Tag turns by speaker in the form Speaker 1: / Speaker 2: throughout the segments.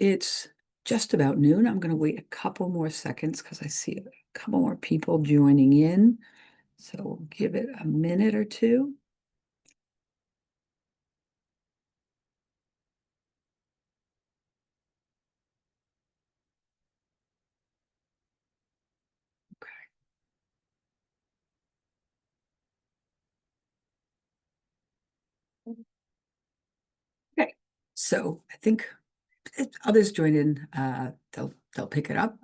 Speaker 1: It's just about noon. I'm going to wait a couple more seconds because I see a couple more people joining in. So we'll give it a minute or two. Okay. So I think if others join in, they'll pick it up.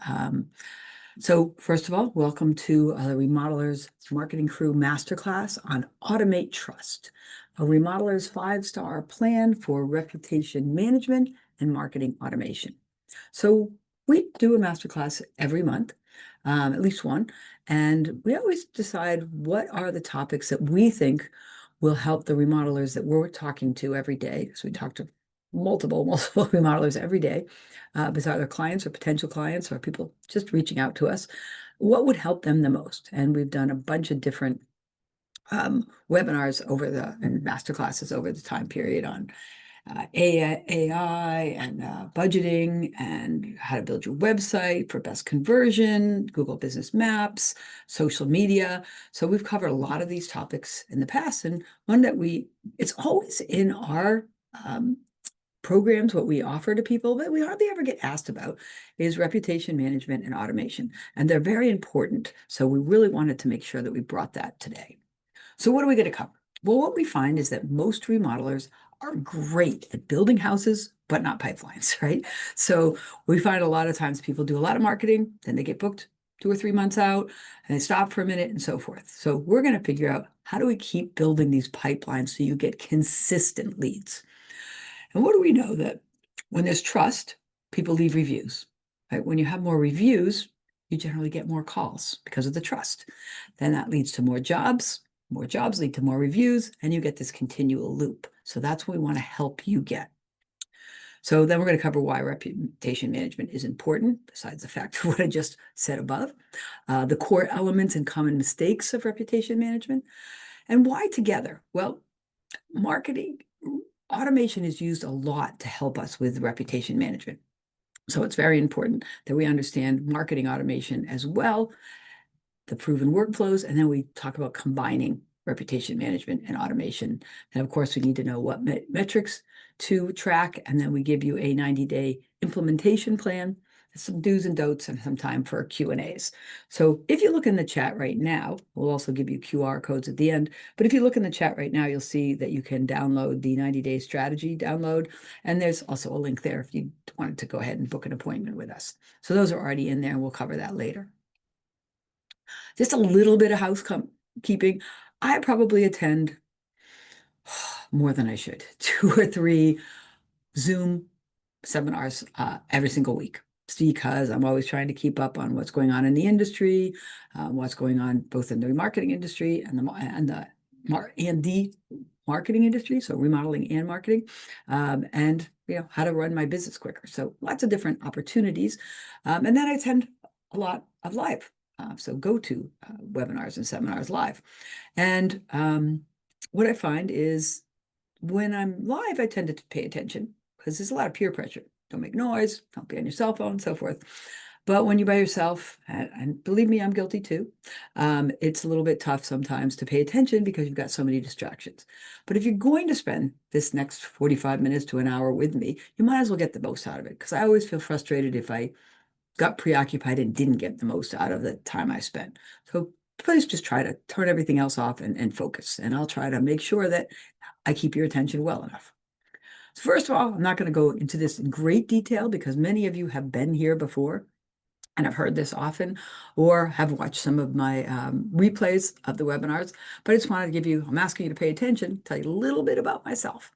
Speaker 1: So first of all, welcome to the Remodelers Marketing Crew Masterclass on Automate Trust, a Remodeler's 5-star plan for reputation management and marketing automation. So we do a masterclass every month, at least one, and we always decide what are the topics that we think will help the remodelers that we're talking to every day. So we talk to multiple remodelers every day, besides our clients or potential clients or people just reaching out to us. What would help them the most? And we've done a bunch of different webinars and masterclasses over the time period on AI and budgeting and how to build your website for best conversion, Google Business Maps, social media. So we've covered a lot of these topics in the past, and one that it's always in our programs, what we offer to people, but we hardly ever get asked about is reputation management and automation. And they're very important. So we really wanted to make sure that we brought that today. So what are we going to cover? Well, what we find is that most remodelers are great at building houses, but not pipelines, right? So we find a lot of times people do a lot of marketing, then they get booked 2 or 3 months out, and they stop for a minute and so forth. So we're going to figure out how do we keep building these pipelines so you get consistent leads. And what do we know? That when there's trust, people leave reviews, right? When you have more reviews, you generally get more calls because of the trust. Then that leads to more jobs. More jobs lead to more reviews, and you get this continual loop. So that's what we want to help you get. So then we're going to cover why reputation management is important, besides the fact of what I just said above, the core elements and common mistakes of reputation management, and why together. Well, marketing automation is used a lot to help us with reputation management. So it's very important that we understand marketing automation as well, the proven workflows, and then we talk about combining reputation management and automation. And of course, we need to know what metrics to track, and then we give you a 90-day implementation plan, some do's and don'ts, and some time for Q&As. So if you look in the chat right now, we'll also give you QR codes at the end, but if you look in the chat right now, you'll see that you can download the 90-day strategy download, and there's also a link there if you wanted to go ahead and book an appointment with us. So those are already in there, and we'll cover that later. Just a little bit of housekeeping. I probably attend more than I should, 2 or 3 Zoom seminars every single week. It's because I'm always trying to keep up on what's going on in the industry, what's going on both in the remarketing industry and the marketing industry, so remodeling and marketing, and how to run my business quicker. So lots of different opportunities, and then I attend a lot of live. So go to webinars and seminars live. And what I find is when I'm live, I tend to pay attention because there's a lot of peer pressure. Don't make noise, don't be on your cell phone, and so forth. But when you're by yourself, and believe me, I'm guilty too, it's a little bit tough sometimes to pay attention because you've got so many distractions. But if you're going to spend this next 45 minutes to an hour with me, you might as well get the most out of it, because I always feel frustrated if I got preoccupied and didn't get the most out of the time I spent. So please just try to turn everything else off and focus. And I'll try to make sure that I keep your attention well enough. So first of all, I'm not going to go into this in great detail because many of you have been here before and have heard this often or have watched some of my replays of the webinars. But I just wanted to I'm asking you to pay attention, tell you a little bit about myself.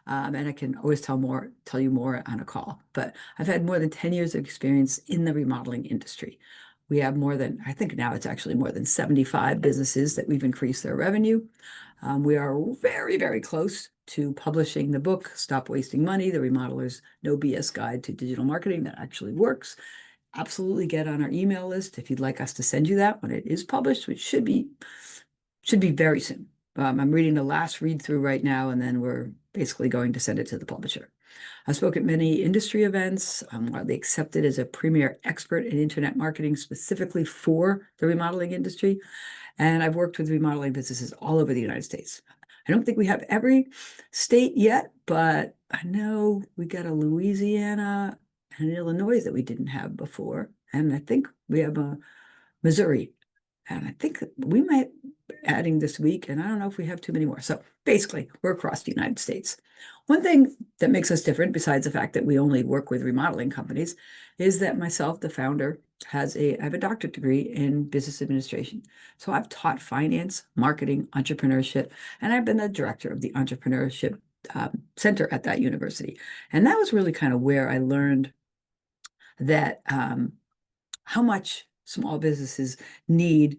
Speaker 1: And I can always tell you more on a call. But I've had more than 10 years of experience in the remodeling industry. We have I think now it's actually more than 75 businesses that we've increased their revenue. We are very, very close to publishing the book, Stop Wasting Money, The Remodeler's No BS Guide to Digital Marketing that actually works. Absolutely get on our email list if you'd like us to send you that when it is published, which should be very soon. I'm reading the last read through right now, and then we're basically going to send it to the publisher. I spoke at many industry events. I'm widely accepted as a premier expert in internet marketing, specifically for the remodeling industry. And I've worked with remodeling businesses all over the United States. I don't think we have every state yet, but I know we got a Louisiana and an Illinois that we didn't have before. And I think we have a Missouri. And I think we might be adding this week, and I don't know if we have too many more. So basically, we're across the United States. One thing that makes us different, besides the fact that we only work with remodeling companies, is that myself, the founder, I have a doctorate degree in business administration. So I've taught finance, marketing, entrepreneurship, and I've been the director of the entrepreneurship center at that university. And that was really kind of where I learned that how much small businesses need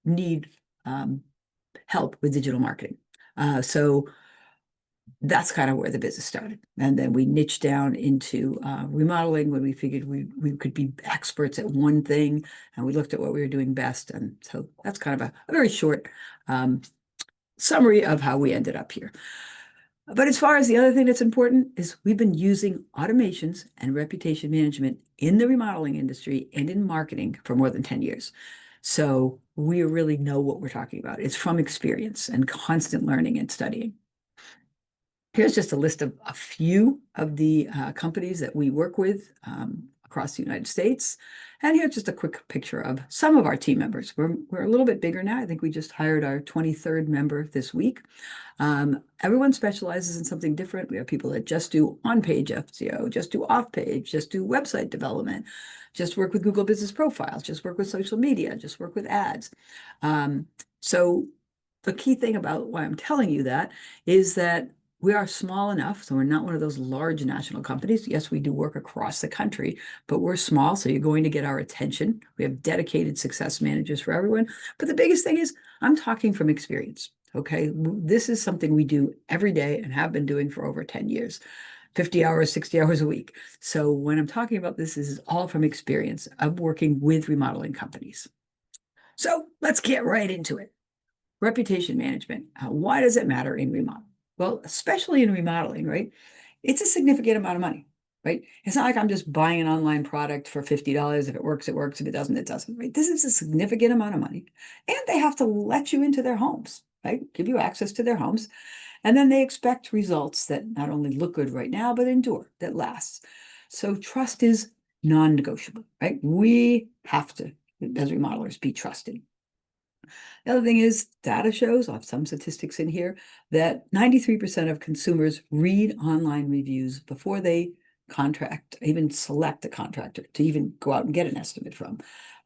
Speaker 1: need help with digital marketing. So that's kind of where the business started. And then we niched down into remodeling when we figured we could be experts at one thing, and we looked at what we were doing best. And so that's kind of a very short summary of how we ended up here. But as far as the other thing that's important is we've been using automations and reputation management in the remodeling industry and in marketing for more than 10 years. So we really know what we're talking about. It's from experience and constant learning and studying. Here's just a list of a few of the companies that we work with across the United States. And here's just a quick picture of some of our team members. We're a little bit bigger now. I think we just hired our 23rd member this week. Everyone specializes in something different. We have people that just do on-page SEO, just do off-page, just do website development, just work with Google Business Profiles, just work with social media, just work with ads. So the key thing about why I'm telling you that is that we are small enough, so we're not one of those large national companies. Yes, we do work across the country, but we're small, so you're going to get our attention. We have dedicated success managers for everyone. But the biggest thing is I'm talking from experience, okay? This is something we do every day and have been doing for over 10 years, 50 hours, 60 hours a week. So when I'm talking about this is all from experience of working with remodeling companies. So let's get right into it. Reputation management. Why does it matter in remodeling? Well, especially in remodeling, right? It's a significant amount of money, right? It's not like I'm just buying an online product for $50. If it works, it works. If it doesn't, it doesn't, right? This is a significant amount of money. And they have to let you into their homes, right? Give you access to their homes. And then they expect results that not only look good right now, but endure, that lasts. So trust is non-negotiable, right? We have to, as remodelers, be trusted. The other thing is data shows, I have some statistics in here, that 93% of consumers read online reviews before they even select a contractor to even go out and get an estimate from.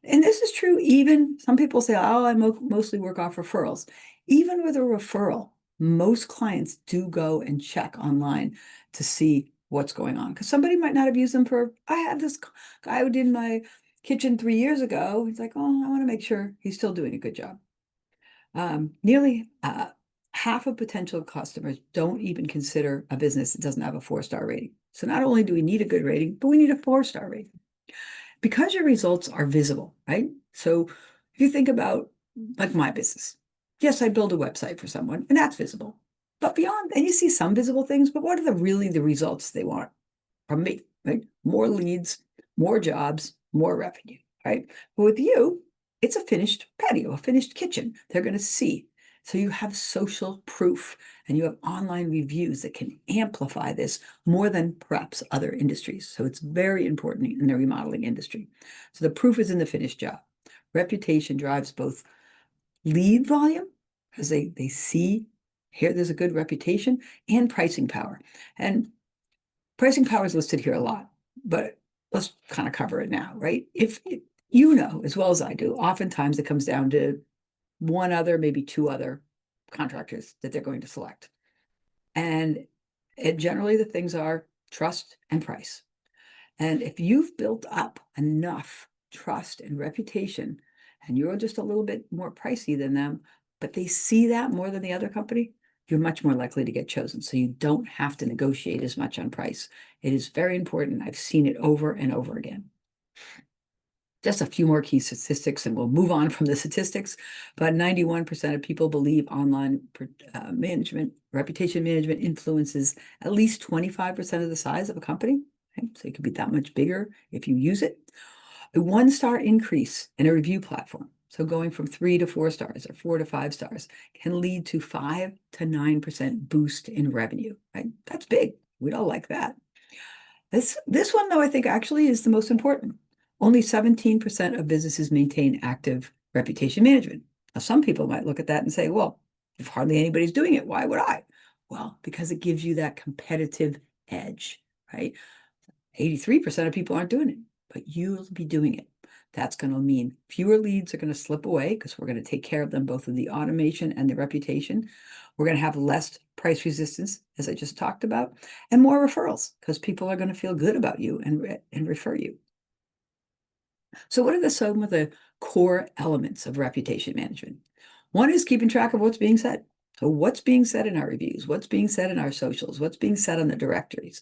Speaker 1: And this is true even, some people say, oh, I mostly work off referrals. Even with a referral, most clients do go and check online to see what's going on. Because somebody might not have used them I had this guy who did my kitchen 3 years ago. He's like, oh, I want to make sure he's still doing a good job. Nearly half of potential customers don't even consider a business that doesn't have a 4-star rating. So not only do we need a good rating, but we need a 4-star rating. Because your results are visible, right? So if you think about like my business, yes, I build a website for someone and that's visible. But beyond, and you see some visible things, but what are really the results they want from me, right? More leads, more jobs, more revenue, right? But with you, it's a finished patio, a finished kitchen. They're going to see. So you have social proof and you have online reviews that can amplify this more than perhaps other industries. So it's very important in the remodeling industry. So the proof is in the finished job. Reputation drives both lead volume, because they see here there's a good reputation, and pricing power. And pricing power is listed here a lot, but let's kind of cover it now, right? If you know, as well as I do, oftentimes it comes down to one other, maybe two other contractors that they're going to select. And generally the things are trust and price. And if you've built up enough trust and reputation, and you're just a little bit more pricey than them, but they see that more than the other company, you're much more likely to get chosen. So you don't have to negotiate as much on price. It is very important. I've seen it over and over again. Just a few more key statistics and we'll move on from the statistics. But 91% of people believe online reputation management influences at least 25% of the size of a company. Okay? So it could be that much bigger if you use it. A 1-star increase in a review platform, so going from 3 to 4 stars or 4 to 5 stars, can lead to 5 to 9% boost in revenue, right? That's big. We'd all like that. This one, though, I think actually is the most important. Only 17% of businesses maintain active reputation management. Now, some people might look at that and say, well, if hardly anybody's doing it, why would I? Well, because it gives you that competitive edge, right? 83% of people aren't doing it, but you'll be doing it. That's going to mean fewer leads are going to slip away because we're going to take care of them, both of the automation and the reputation. We're going to have less price resistance, as I just talked about, and more referrals because people are going to feel good about you and refer you. So what are some of the core elements of reputation management? One is keeping track of what's being said. So what's being said in our reviews? What's being said in our socials? What's being said on the directories?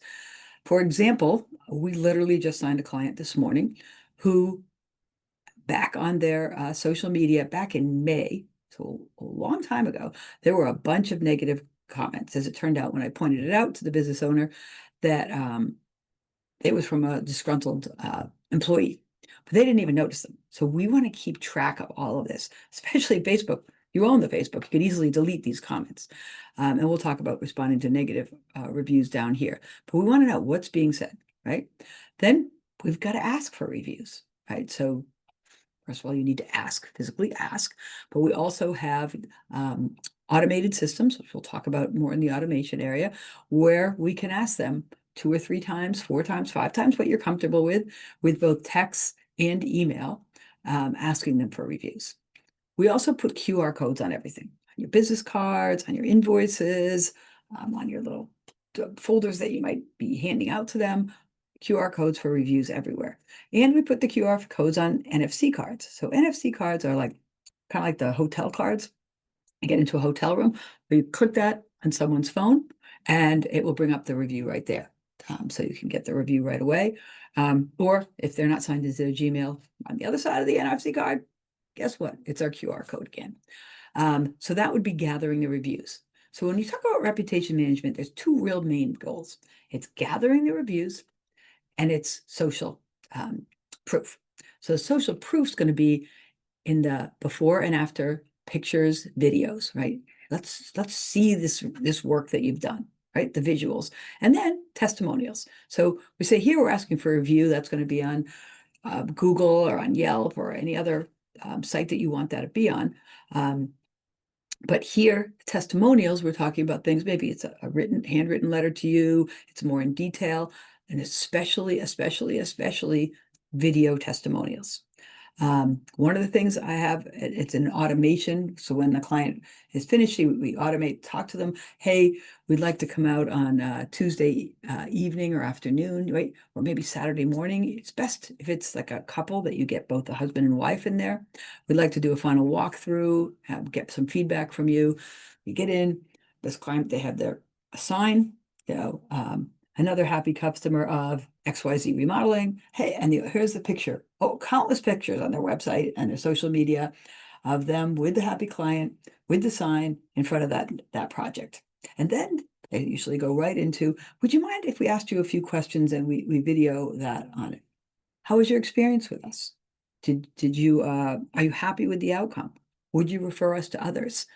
Speaker 1: For example, we literally just signed a client this morning who, back on their social media back in May, so a long time ago, there were a bunch of negative comments. As it turned out, when I pointed it out to the business owner, that it was from a disgruntled employee, but they didn't even notice them. So we want to keep track of all of this, especially Facebook. You own the Facebook, you could easily delete these comments. And we'll talk about responding to negative reviews down here. But we want to know what's being said, right? Then we've got to ask for reviews, right? So first of all, you need to physically ask, but we also have automated systems, which we'll talk about more in the automation area, where we can ask them 2 or 3 times, 4 times, 5 times, what you're comfortable with both text and email, asking them for reviews. We also put QR codes on everything, on your business cards, on your invoices, on your little folders that you might be handing out to them, QR codes for reviews everywhere. And we put the QR codes on NFC cards. So NFC cards are kind of like the hotel cards. You get into a hotel room, you click that on someone's phone, and it will bring up the review right there. So you can get the review right away. Or if they're not signed into their Gmail, on the other side of the NFC card, guess what? It's our QR code again. So that would be gathering the reviews. So when you talk about reputation management, there's 2 real main goals. It's gathering the reviews and it's social proof. So social proof is going to be in the before and after pictures, videos, right? Let's see this work that you've done, right? The visuals, and then testimonials. So we say here we're asking for a review that's going to be on Google or on Yelp or any other site that you want that to be on. But here, testimonials, we're talking about things, maybe it's a handwritten letter to you, it's more in detail, and especially video testimonials. One of the things I have, it's an automation. So when the client is finished, we automate, talk to them. Hey, we'd like to come out on Tuesday evening or afternoon, right? Or maybe Saturday morning. It's best if it's like a couple that you get both the husband and wife in there. We'd like to do a final walkthrough, get some feedback from you. You get in, this client, they have their sign, another happy customer of XYZ Remodeling. Hey, and here's the picture. Oh, countless pictures on their website and their social media of them with the happy client, with the sign in front of that project. And then they usually go right into, would you mind if we asked you a few questions and we video that on it? How was your experience with us? Are you happy with the outcome? Would you refer us to others?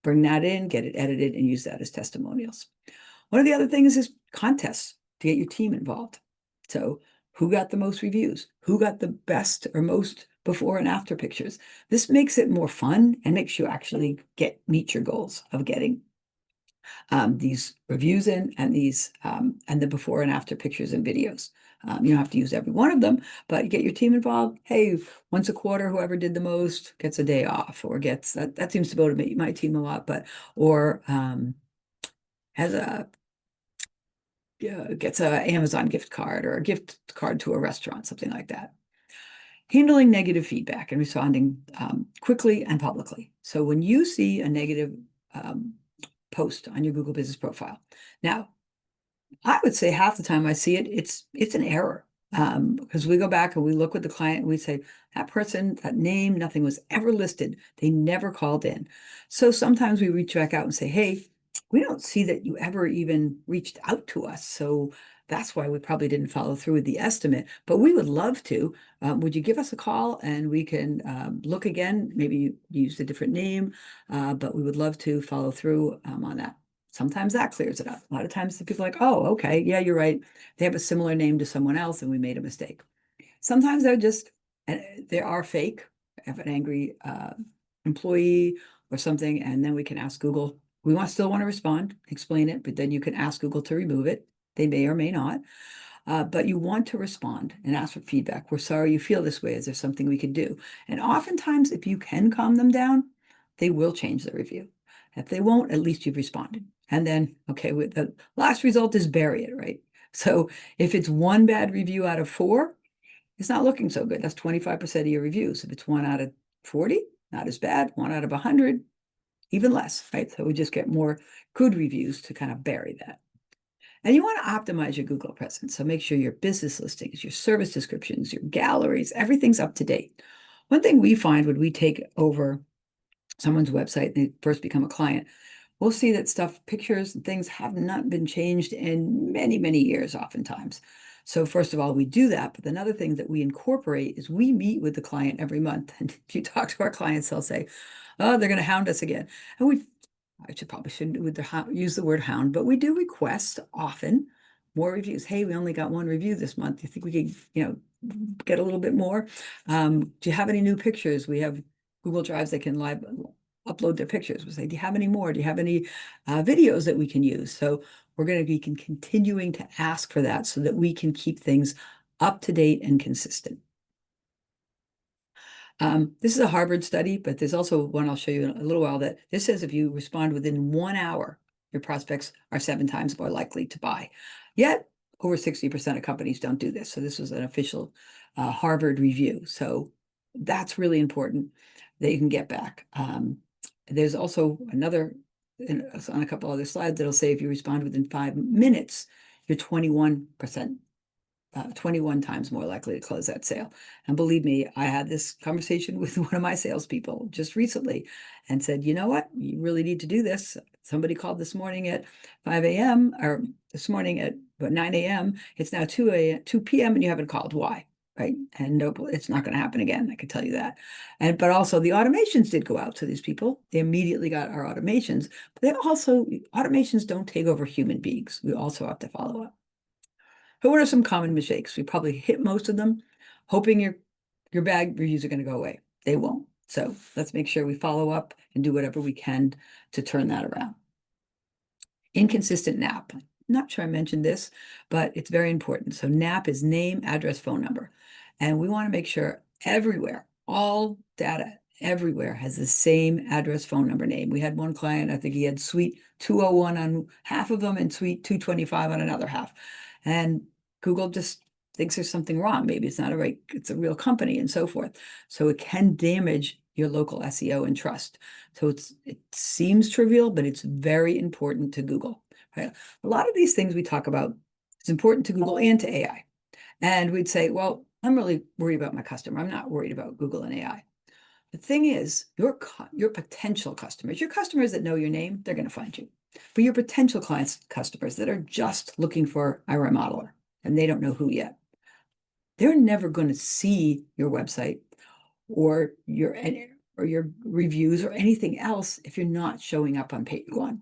Speaker 1: Bring that in, get it edited, and use that as testimonials. One of the other things is contests to get your team involved. So who got the most reviews? Who got the best or most before and after pictures? This makes it more fun and makes you actually meet your goals of getting these reviews in and and the before and after pictures and videos. You don't have to use every one of them, but you get your team involved. Hey, once a quarter, whoever did the most gets a day off, or gets that seems to motivate my team a lot, or has gets an Amazon gift card or a gift card to a restaurant, something like that. Handling negative feedback and responding quickly and publicly. So when you see a negative post on your Google Business profile, now I would say half the time I see it, it's an error. Because we go back and we look with the client and we say, that person, that name, nothing was ever listed. They never called in. So sometimes we reach back out and say, hey, we don't see that you ever even reached out to us. So that's why we probably didn't follow through with the estimate, but we would love to. Would you give us a call and we can look again? Maybe you used a different name, but we would love to follow through on that. Sometimes that clears it up. A lot of times the people are like, oh, okay, yeah, you're right. They have a similar name to someone else and we made a mistake. Sometimes they're just, they are fake, have an angry employee or something, and then we can ask Google. We still want to respond, explain it, but then you can ask Google to remove it. They may or may not. But you want to respond and ask for feedback. We're sorry you feel this way. Is there something we could do? And oftentimes, if you can calm them down, they will change the review. If they won't, at least you've responded. And then, okay, with the last result is bury it, right? So if it's one bad review out of 4, it's not looking so good. That's 25% of your reviews. If it's 1 out of 40, not as bad. 1 out of 100, even less, right? So we just get more good reviews to kind of bury that. And you want to optimize your Google presence. So make sure your business listings, your service descriptions, your galleries, everything's up to date. One thing we find when we take over someone's website and they first become a client, we'll see that stuff, pictures and things have not been changed in many, many years oftentimes. So first of all, we do that. But another thing that we incorporate is we meet with the client every month. And if you talk to our clients, they'll say, oh, they're going to hound us again. And shouldn't use the word hound, but we do request often more reviews. Hey, we only got 1 review this month. Do you think we could, get a little bit more? Do you have any new pictures? We have Google Drives that can live upload their pictures. We say, do you have any more? Do you have any videos that we can use? So we're going to be continuing to ask for that so that we can keep things up to date and consistent. This is a Harvard study, but there's also one I'll show you in a little while that this says if you respond within 1 hour, your prospects are 7 times more likely to buy. Yet, over 60% of companies don't do this. So this was an official Harvard review. So that's really important that you can get back. There's also another, on a couple other slides, that'll say if you respond within 5 minutes, you're 21%. 21 times more likely to close that sale. And believe me, I had this conversation with one of my salespeople just recently and said, you know what, you really need to do this. Somebody called this morning at 5 a.m. or this morning at 9 a.m. It's now 2 p.m. and you haven't called. Why? Right. And no, it's not going to happen again. I can tell you that. But also the automations did go out to these people. They immediately got our automations, but automations don't take over human beings. We also have to follow up. But what are some common mistakes? We probably hit most of them, hoping your bad reviews are going to go away. They won't. So let's make sure we follow up and do whatever we can to turn that around. Inconsistent NAP. Not sure I mentioned this, but it's very important. So NAP is name, address, phone number. And we want to make sure everywhere, all data everywhere has the same address, phone number, name. We had one client, I think he had suite 201 on half of them and suite 225 on another half. And Google just thinks there's something wrong. Maybe it's not it's a real company and so forth. So it can damage your local SEO and trust. So it seems trivial, but it's very important to Google. Right? A lot of these things we talk about, it's important to Google and to AI. And we'd say, well, I'm really worried about my customer. I'm not worried about Google and AI. The thing is, your potential customers, your customers that know your name, they're going to find you. But your potential customers that are just looking for a remodeler and they don't know who yet, they're never going to see your website or your reviews or anything else if you're not showing up on page 1.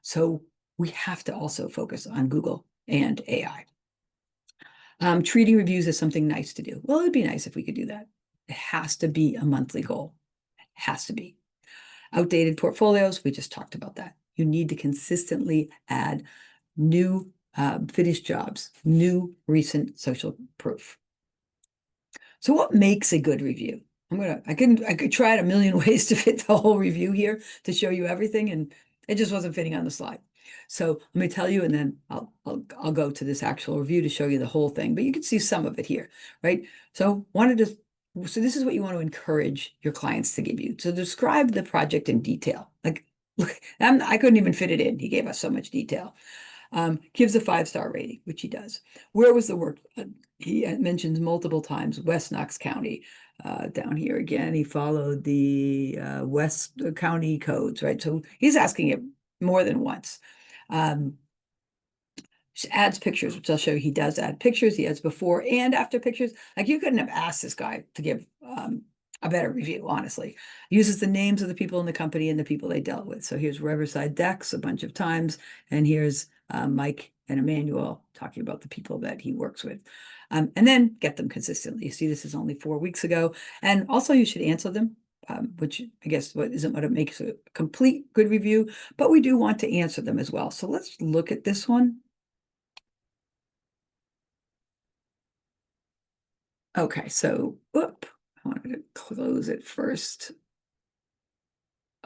Speaker 1: So we have to also focus on Google and AI. Treating reviews as something nice to do. Well, it'd be nice if we could do that. It has to be a monthly goal. It has to be. Outdated portfolios, we just talked about that. You need to consistently add new finished jobs, new recent social proof. So what makes a good review? I could try it a million ways to fit the whole review here to show you everything, and it just wasn't fitting on the slide. So let me tell you, and then I'll go to this actual review to show you the whole thing, but you can see some of it here, right? So this is what you want to encourage your clients to give you. So describe the project in detail. Like, look, I couldn't even fit it in. He gave us so much detail. gives a 5-star rating, which he does. Where was the work? He mentions multiple times West Knox County. Down here again, he followed the West County codes, right? So he's asking it more than once. Adds pictures, which I'll show you. He does add pictures. He adds before and after pictures. Like, you couldn't have asked this guy to give a better review, honestly. Uses the names of the people in the company and the people they dealt with. So here's Riverside Decks a bunch of times, and here's Mike and Emmanuel talking about the people that he works with. And then get them consistently. You see, this is only 4 weeks ago. And also you should answer them, which I guess isn't what it makes a complete good review, but we do want to answer them as well. So let's look at this one. Okay, so, whoop, I wanted to close it first.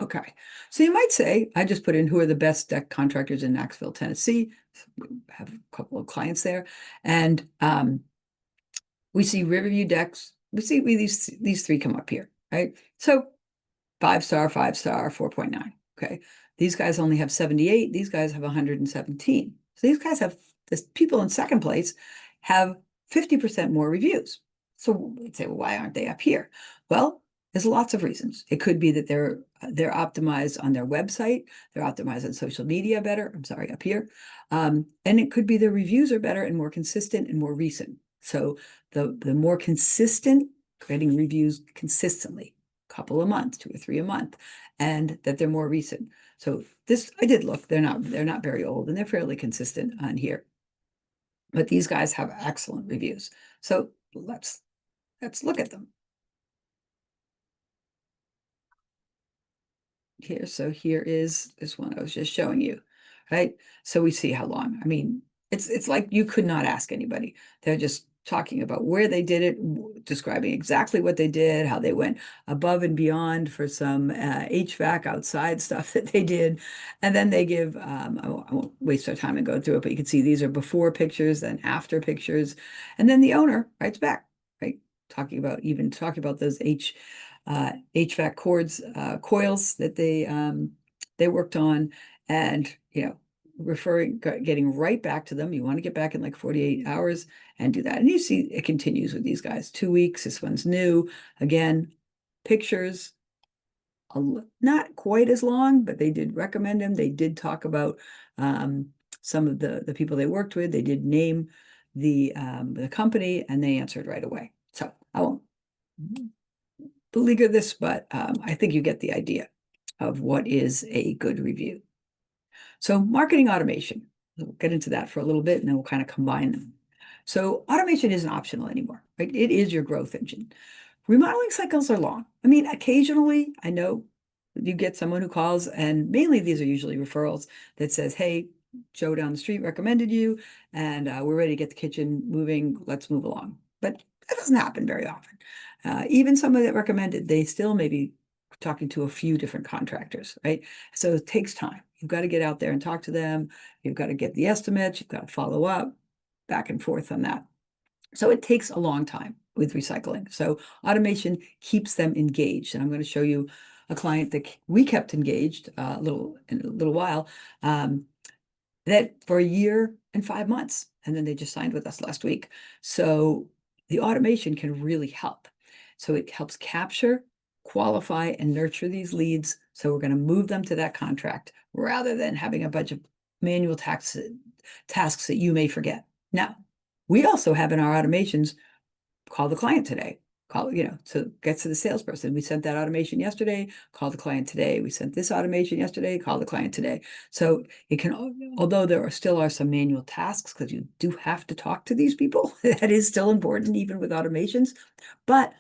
Speaker 1: Okay, so you might say, I just put in who are the best deck contractors in Knoxville, Tennessee. We have a couple of clients there. And we see Riverview Decks. We see these three come up here, right? So 5-star, 5-star, 4.9. Okay, these guys only have 78. These guys have 117. So these guys have, this people in second place have 50% more reviews. So we'd say, well, why aren't they up here? Well, there's lots of reasons. It could be that they're optimized on their website, they're optimized on social media better. I'm sorry, up here. And it could be their reviews are better and more consistent and more recent. So the more consistent, creating reviews consistently, couple a month, 2 or 3 a month, and that they're more recent. So this, I did look, they're not very old, and they're fairly consistent on here. But these guys have excellent reviews. So let's look at them. Here, so here is this one I was just showing you, right? So we see how long. I mean, it's like you could not ask anybody. They're just talking about where they did it, describing exactly what they did, how they went above and beyond for some HVAC outside stuff that they did. And then they give, I won't waste our time and go through it, but you can see these are before pictures and after pictures. And then the owner writes back, right? Talking about those HVAC cords, coils that they worked on, and getting right back to them. You want to get back in like 48 hours and do that. And you see it continues with these guys. 2 weeks. This one's new. Again, pictures, not quite as long, but they did recommend them. They did talk about some of the people they worked with. They did name the company, and they answered right away. So I won't beleaguer this, but I think you get the idea of what is a good review. So marketing automation, we'll get into that for a little bit, and then we'll kind of combine them. So automation isn't optional anymore, right? It is your growth engine. Remodeling cycles are long. I mean, occasionally, I know you get someone who calls, and mainly these are usually referrals that says, hey, Joe down the street recommended you, and we're ready to get the kitchen moving. Let's move along. But that doesn't happen very often. Even somebody that recommended, they still may be talking to a few different contractors, right? So it takes time. You've got to get out there and talk to them. You've got to get the estimates. You've got to follow up, back and forth on that. So it takes a long time with recycling. So automation keeps them engaged. And I'm going to show you a client that we kept engaged in a little while, that for 1 year and 5 months, and then they just signed with us last week. So the automation can really help. So it helps capture, qualify, and nurture these leads. So we're going to move them to that contract rather than having a bunch of manual tasks that you may forget. Now, we also have in our automations, call the client today. So get to the salesperson. We sent that automation yesterday, call the client today. We sent this automation yesterday, call the client today. So it can, although there still are some manual tasks, because you do have to talk to these people, that is still important even with automations, but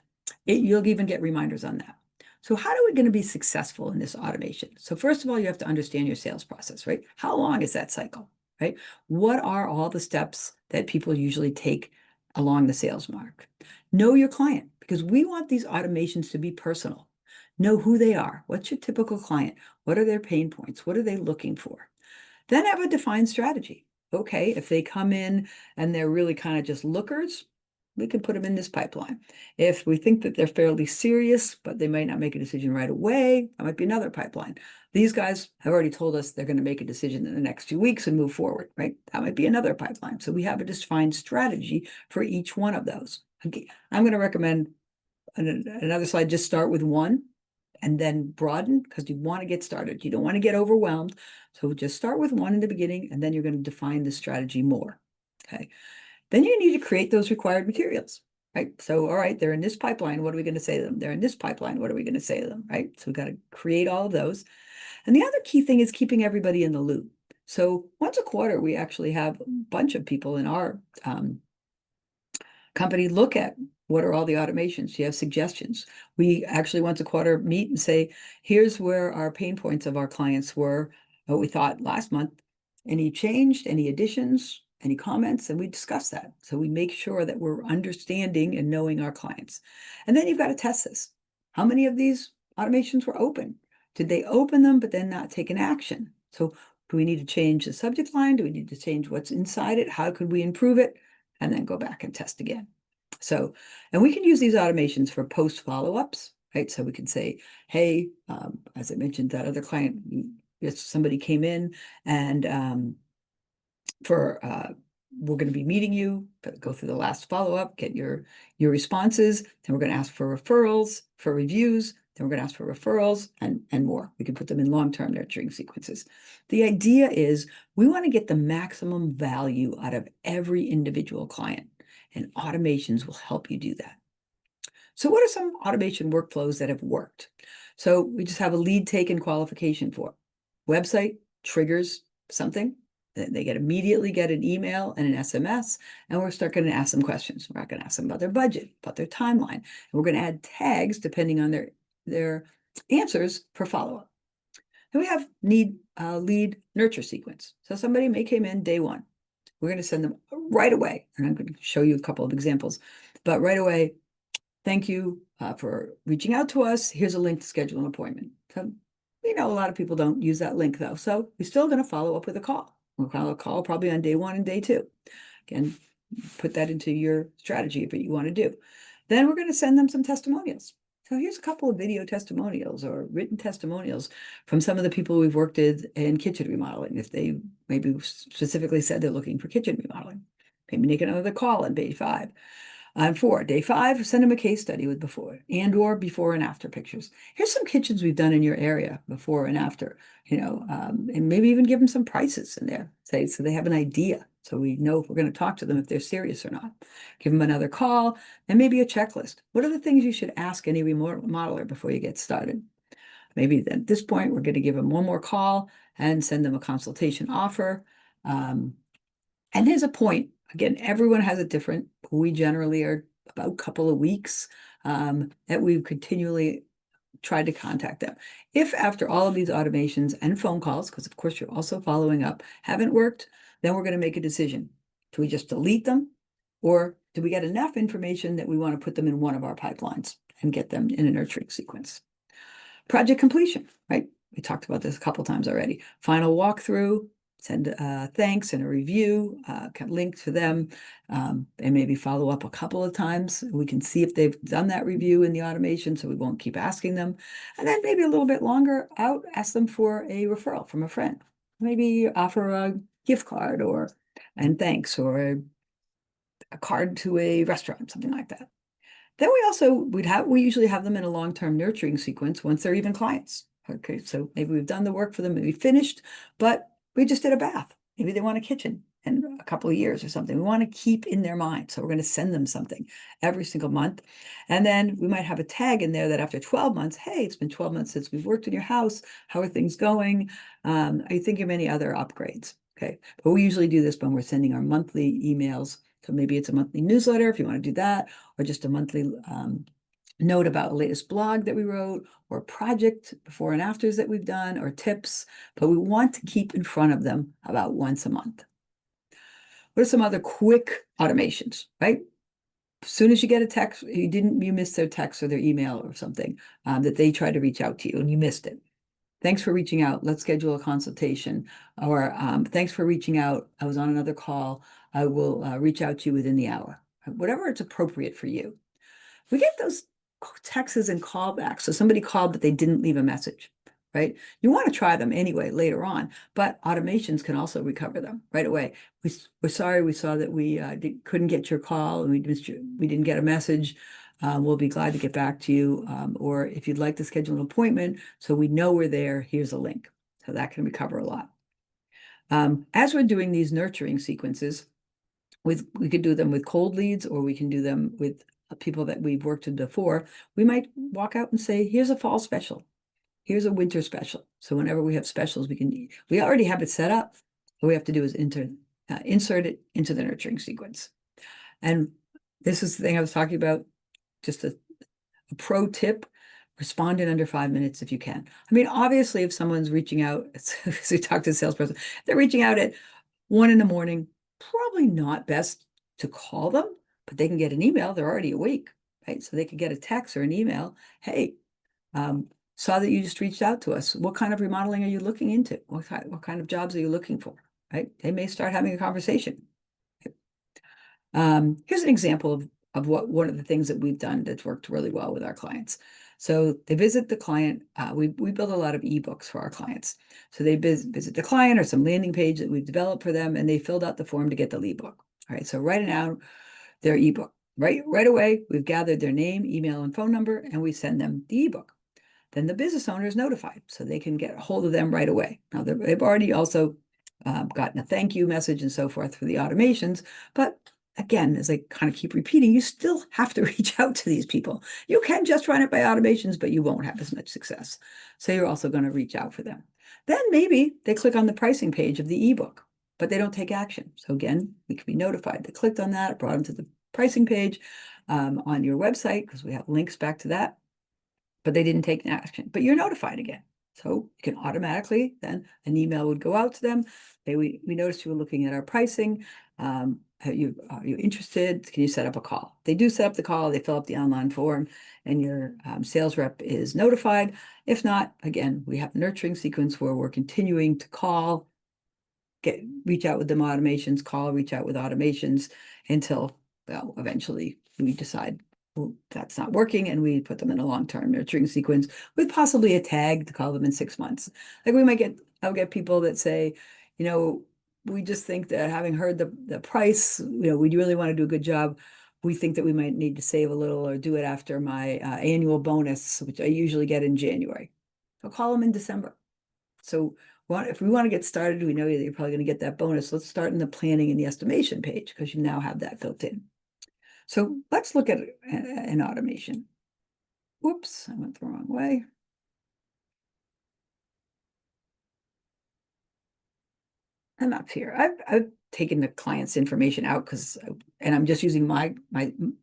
Speaker 1: you'll even get reminders on that. So how are we going to be successful in this automation? So first of all, you have to understand your sales process, right? How long is that cycle, right? What are all the steps that people usually take along the sales mark? Know your client, because we want these automations to be personal. Know who they are. What's your typical client? What are their pain points? What are they looking for? Then have a defined strategy. Okay, if they come in and they're really kind of just lookers, we can put them in this pipeline. If we think that they're fairly serious, but they might not make a decision right away, that might be another pipeline. These guys have already told us they're going to make a decision in the next 2 weeks and move forward, right? That might be another pipeline. So we have a defined strategy for each one of those. Okay, I'm going to recommend another slide, just start with one and then broaden, because you want to get started. You don't want to get overwhelmed. So just start with one in the beginning, and then you're going to define the strategy more. Okay. Then you need to create those required materials, right? So, all right, they're in this pipeline. What are we going to say to them? They're in this pipeline. What are we going to say to them, right? So we've got to create all of those. And the other key thing is keeping everybody in the loop. So once a quarter, we actually have a bunch of people in our company look at what are all the automations. You have suggestions. We actually once a quarter meet and say, here's where our pain points of our clients were, what we thought last month. Any changed, any additions, any comments, and we discuss that. So we make sure that we're understanding and knowing our clients. And then you've got to test this. How many of these automations were open? Did they open them, but then not take an action? So do we need to change the subject line? Do we need to change what's inside it? How could we improve it? And then go back and test again. So, and we can use these automations for post follow-ups, right? So we can say, hey, as I mentioned, that other client, somebody came in and we're going to be meeting you, go through the last follow-up, get your responses. Then we're going to ask for referrals, for reviews. Then we're going to ask for referrals and more. We can put them in long-term nurturing sequences. The idea is we want to get the maximum value out of every individual client, and automations will help you do that. So what are some automation workflows that have worked? So we just have a lead taken qualification for website triggers something. They immediately get an email and an SMS, and we're going to ask them questions. We're going to ask them about their budget, about their timeline, and we're going to add tags depending on their answers for follow-up. Then we have lead nurture sequence. So somebody may came in day one. We're going to send them right away, and I'm going to show you a couple of examples, but right away, thank you for reaching out to us. Here's a link to schedule an appointment. So we know a lot of people don't use that link though, so we're still going to follow up with a call. We'll follow a call probably on day one and day two. Again, put that into your strategy of what you want to do. Then we're going to send them some testimonials. So here's a couple of video testimonials or written testimonials from some of the people we've worked with in kitchen remodeling. If they maybe specifically said they're looking for kitchen remodeling, maybe make another call on day 5. On 4, day 5, send them a case study with before and after pictures. Here's some kitchens we've done in your area, before and after, and maybe even give them some prices in there, so they have an idea, so we know if we're going to talk to them if they're serious or not. Give them another call, and maybe a checklist. What are the things you should ask any remodeler before you get started? Maybe at this point, we're going to give them one more call and send them a consultation offer. And here's a point. Again, everyone has it different. We generally are about a couple of weeks that we've continually tried to contact them. If after all of these automations and phone calls, because of course you're also following up, haven't worked, then we're going to make a decision. Do we just delete them? Or do we get enough information that we want to put them in one of our pipelines and get them in a nurturing sequence? Project completion, right? We talked about this a couple times already. Final walkthrough, send thanks and a review, link to them, and maybe follow up a couple of times. We can see if they've done that review in the automation, so we won't keep asking them. And then maybe a little bit longer out, ask them for a referral from a friend. Maybe offer a gift card and thanks, or a card to a restaurant, something like that. Then we usually have them in a long-term nurturing sequence once they're even clients. Okay, so maybe we've done the work for them, maybe finished, but we just did a bath. Maybe they want a kitchen in a couple of years or something. We want to keep in their mind. So we're going to send them something every single month. And then we might have a tag in there that after 12 months, hey, it's been 12 months since we've worked in your house. How are things going? Are you thinking of any other upgrades? Okay, but we usually do this when we're sending our monthly emails. So maybe it's a monthly newsletter if you want to do that, or just a monthly note about a latest blog that we wrote, or project before and afters that we've done, or tips, but we want to keep in front of them about once a month. What are some other quick automations, right? As soon as you get a text, you missed their text or their email or something, that they tried to reach out to you and you missed it. Thanks for reaching out. Let's schedule a consultation. Or thanks for reaching out. I was on another call. I will reach out to you within the hour. whatever it's appropriate for you. We get those texts and callbacks. So somebody called, but they didn't leave a message, right? You want to try them anyway later on, but automations can also recover them right away. We're sorry, we saw that we couldn't get your call and we didn't get a message. We'll be glad to get back to you. Or if you'd like to schedule an appointment so we know we're there, here's a link. So that can recover a lot. As we're doing these nurturing sequences, we could do them with cold leads, or we can do them with people that we've worked with before. We might walk out and say, here's a fall special. Here's a winter special. So whenever we have specials, we already have it set up. All we have to do is insert it into the nurturing sequence. And this is the thing I was talking about, just a pro tip: respond in under 5 minutes if you can. I mean, obviously, if someone's reaching out, as we talked to the salesperson, they're reaching out at 1 a.m, probably not best to call them, but they can get an email. They're already awake, right? So they could get a text or an email. Hey, saw that you just reached out to us. What kind of remodeling are you looking into? What kind of jobs are you looking for, right? They may start having a conversation. Here's an example of one of the things that we've done that's worked really well with our clients. So they visit the client. We build a lot of ebooks for our clients. So they visit the client or some landing page that we've developed for them, and they filled out the form to get the ebook. All right, so writing out their ebook. Right away, we've gathered their name, email, and phone number, and we send them the ebook. Then the business owner is notified, so they can get a hold of them right away. Now, they've already also gotten a thank you message and so forth for the automations, but again, as I kind of keep repeating, you still have to reach out to these people. You can just run it by automations, but you won't have as much success. So you're also going to reach out for them. Then maybe they click on the pricing page of the ebook, but they don't take action. So again, we can be notified. They clicked on that, brought them to the pricing page on your website, because we have links back to that, but they didn't take action. But you're notified again. So you can automatically, then an email would go out to them. Hey, we noticed you were looking at our pricing. Are you interested? Can you set up a call? They do set up the call. They fill up the online form, and your sales rep is notified. If not, again, we have a nurturing sequence where we're continuing to call, reach out with them automations, reach out with automations until, well, eventually we decide, well, that's not working, and we put them in a long-term nurturing sequence with possibly a tag to call them in 6 months. Like I'll get people that say, we just think that having heard the price, we really want to do a good job. We think that we might need to save a little or do it after my annual bonus, which I usually get in January. So call them in December. So if we want to get started, we know that you're probably going to get that bonus. Let's start in the planning and the estimation page, because you now have that built in. So let's look at an automation. Whoops, I went the wrong way. I'm up here. I've taken the client's information out and I'm just using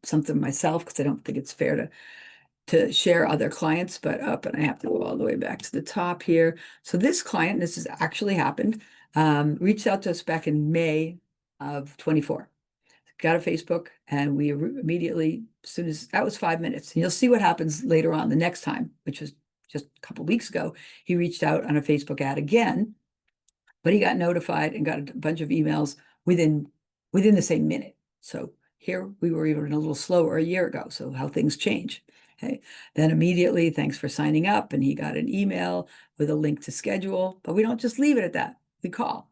Speaker 1: something myself, because I don't think it's fair to share other clients, but and I have to go all the way back to the top here. So this client, this has actually happened, reached out to us back in May of 24. Got a Facebook, and we immediately, as soon as that was 5 minutes, and you'll see what happens later on the next time, which was just a couple of weeks ago. He reached out on a Facebook ad again, but he got notified and got a bunch of emails within the same minute. So here we were even a little slower a year ago. So how things change. Okay. Then immediately, thanks for signing up, and he got an email with a link to schedule. But we don't just leave it at that. We call.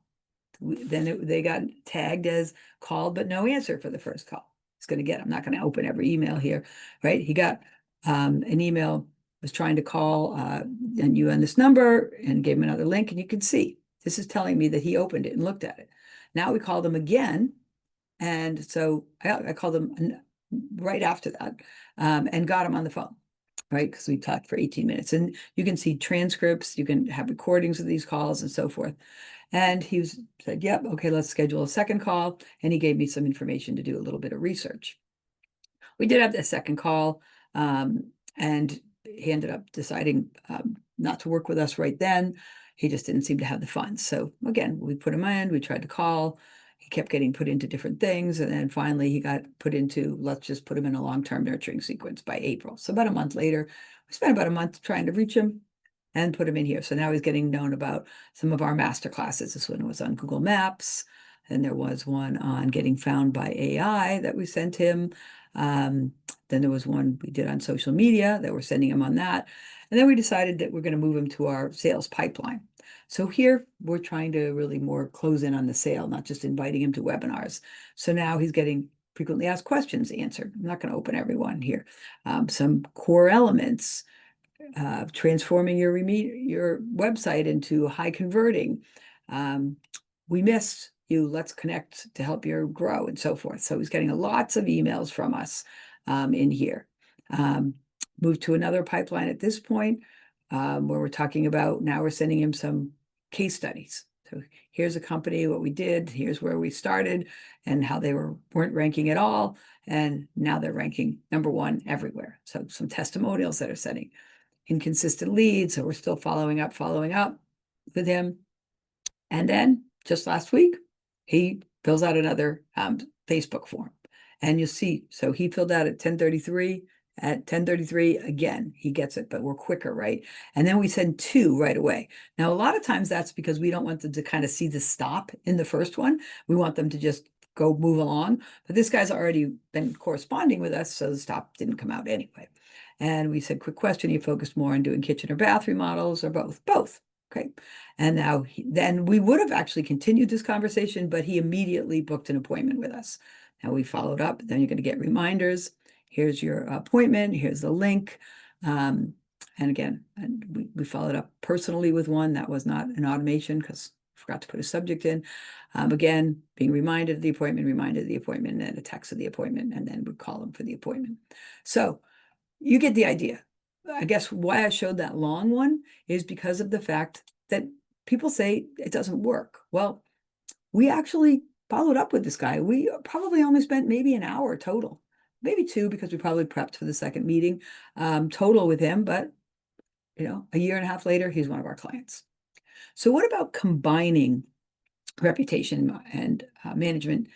Speaker 1: They got tagged as called but no answer for the first call. I'm not going to open every email here, right? He got an email, was trying to call and you on this number, and gave him another link, and you can see this is telling me that he opened it and looked at it. Now we called him again, and so I called him right after that and got him on the phone, right? Because we talked for 18 minutes, and you can see transcripts, you can have recordings of these calls and so forth. And he said, yep, okay, let's schedule a second call. And he gave me some information to do a little bit of research. We did have the second call, and he ended up deciding not to work with us right then. He just didn't seem to have the funds. So again, we put him in, we tried to call. He kept getting put into different things. And then finally he got put into, let's just put him in a long-term nurturing sequence by April. So about a month later, we spent about a month trying to reach him and put him in here. So now he's getting known about some of our master classes. This one was on Google Maps. and there was one on getting found by AI that we sent him. Then there was one we did on social media that we're sending him on that. And then we decided that we're going to move him to our sales pipeline. So here we're trying to really more close in on the sale, not just inviting him to webinars. So now he's getting frequently asked questions answered. I'm not going to open everyone here. Some core elements, transforming your website into high converting. We missed you. Let's connect to help you grow and so forth. So he's getting lots of emails from us in here. Move to another pipeline at this point where we're talking about now we're sending him some case studies. So here's a company, what we did, here's where we started and how they weren't ranking at all. And now they're ranking #1 everywhere. So some testimonials that are sending inconsistent leads. So we're still following up with him. And then just last week, he fills out another Facebook form. And you'll see, so he filled out at 10:33. At 10:33, again, he gets it, but we're quicker, right? And then we send 2 right away. Now, a lot of times that's because we don't want them to kind of see the stop in the first one. We want them to just go move along. But this guy's already been corresponding with us, so the stop didn't come out anyway. And we said, quick question, you focused more on doing kitchen or bath remodels or both? Both. Okay. And now then we would have actually continued this conversation, but he immediately booked an appointment with us. Now we followed up, then you're going to get reminders. Here's your appointment. Here's the link. And again, we followed up personally with one that was not an automation because I forgot to put a subject in. Again, being reminded of the appointment, and then a text of the appointment, and then we call them for the appointment. So you get the idea. I guess why I showed that long one is because of the fact that people say it doesn't work. Well, we actually followed up with this guy. We probably only spent maybe an hour total, maybe 2 because we probably prepped for the second meeting total with him. But, a year and a half later, he's one of our clients. So what about combining reputation and management